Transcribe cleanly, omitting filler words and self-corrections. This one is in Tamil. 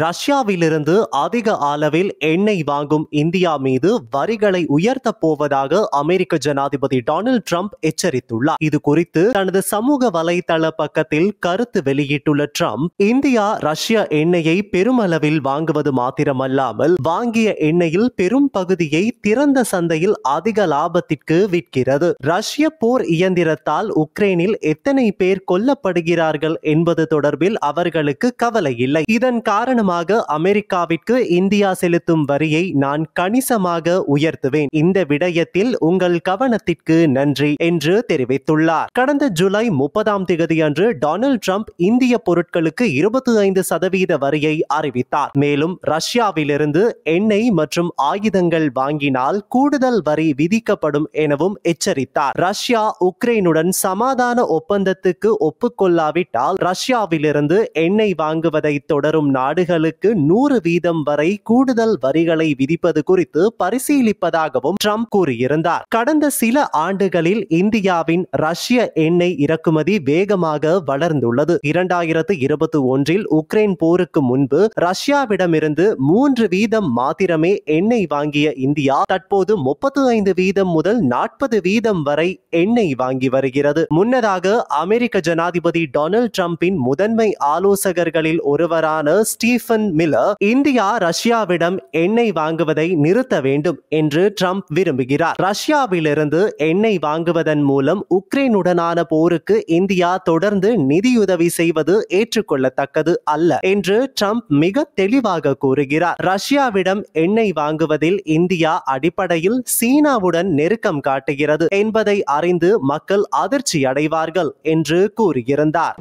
ரஷ்யாவிலிருந்து அதிக அளவில் எண்ணெய் வாங்கும் இந்தியா மீது வரிகளை உயர்த்தப் போவதாக அமெரிக்க ஜனாதிபதி டொனால்ட் ட்ரம்ப் எச்சரித்துள்ளார். இது குறித்து தனது சமூக வலைதள பக்கத்தில் கருத்து வெளியிட்டுள்ள ட்ரம்ப், இந்தியா ரஷ்ய எண்ணெயை பெருமளவில் வாங்குவது மாத்திரமல்லாமல் வாங்கிய எண்ணெயில் பெரும் பகுதியை திறந்த சந்தையில் அதிக லாபத்திற்கு விற்கிறது. ரஷ்ய போர் இயந்திரத்தால் உக்ரைனில் எத்தனை பேர் கொல்லப்படுகிறார்கள் என்பது தொடர்பில் அவர்களுக்கு கவலை இல்லை. இதன் காரணமாக அமெரிக்காவிற்கு இந்தியா செலுத்தும் வரியை நான் கணிசமாக உயர்த்துவேன். இந்த விடயத்தில் உங்கள் கவனத்திற்கு நன்றி என்று தெரிவித்துள்ளார். கடந்த ஜூலை 30 அன்று டொனால்ட் ட்ரம்ப் இந்திய பொருட்களுக்கு 25% வரியை அறிவித்தார். மேலும் ரஷ்யாவிலிருந்து எண்ணெய் மற்றும் ஆயுதங்கள் வாங்கினால் கூடுதல் வரி விதிக்கப்படும் எனவும் எச்சரித்தார். ரஷ்யா உக்ரைனுடன் சமாதான ஒப்பந்தத்துக்கு ஒப்புக்கொள்ளாவிட்டால் ரஷ்யாவிலிருந்து எண்ணெய் வாங்குவதை தொடரும் நாடுகளுக்கு 100% வரை கூடுதல் வரிகளை விதிப்பது குறித்து பரிசீலிப்பதாகவும் ட்ரம்ப் கூறியிருந்தார். கடந்த சில ஆண்டுகளில் இந்தியாவின் ரஷ்ய எண்ணெய் இறக்குமதி வேகமாக வளர்ந்துள்ளது. 2021 உக்ரைன் போருக்கு முன்பு ரஷ்யாவிடமிருந்து 3% மாத்திரமே எண்ணெய் வாங்கிய இந்தியா தற்போது 35% முதல் 40% வரை எண்ணெய் வாங்கி வருகிறது. முன்னதாக அமெரிக்க ஜனாதிபதி டொனால்ட் ட்ரம்பின் முதன்மை ஆலோசகர்களில் ஒருவரான ஸ்டீஃபன் மில்லர், இந்தியா ரஷ்யாவிடம் எண்ணெய் வாங்குவதை நிறுத்த வேண்டும் என்று ட்ரம்ப் விரும்புகிறார். ரஷ்யாவிலிருந்து எண்ணெய் வாங்குவதன் மூலம் உக்ரைனுடனான போருக்கு இந்தியா தொடர்ந்து நிதியுதவி செய்வது ஏற்றுக்கொள்ளத்தக்கது அல்ல என்று ட்ரம்ப் மிக தெளிவாக கூறுகிறார். ரஷ்யாவிடம் எண்ணெய் வாங்குவதில் இந்தியா அடிப்படையில் சீனாவுடன் நெருக்கம் காட்டுகிறது என்பதை அறிந்து மக்கள் அதிர்ச்சி அடைவார்கள் என்று கூறியிருந்தார்.